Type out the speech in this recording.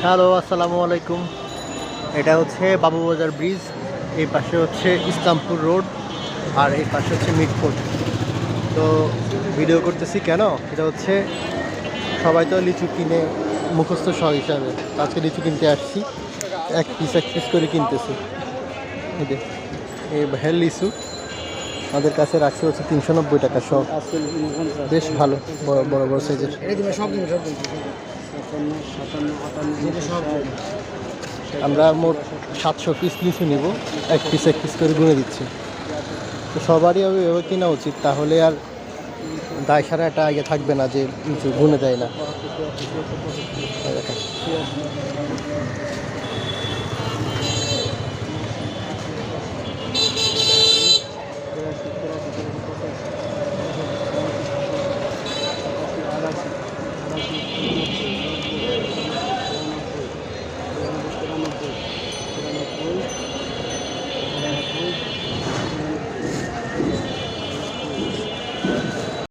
Hello, আসসালামু আলাইকুম। এটা হচ্ছে বাবুবাজার ব্রিজ। এই পাশে হচ্ছে ইসলামপুর রোড, আর এই পাশে হচ্ছে মিটফোর্ট। তো ভিডিও করতেছি কেন, এটা হচ্ছে সবাই তো লিচু কিনে মুখস্থ সহ হিসাবে। তো আজকে লিচু কিনতে আসছি, এক পিস করে কিনতেছি। এই যে এই ভেল লিচু আমাদের কাছে রাখছে হচ্ছে 390 টাকা সব। বেশ ভালো, বড় বড় বড় সাইজের। আমরা মোট 700 পিস লিচু নিব, এক পিস করে গুনে দিচ্ছি। তো সবারই এভাবে কেনা উচিত, তাহলে আর দায় সারাটা আগে থাকবে না যে লিচু গুনে দেয় না। এই দেখেন।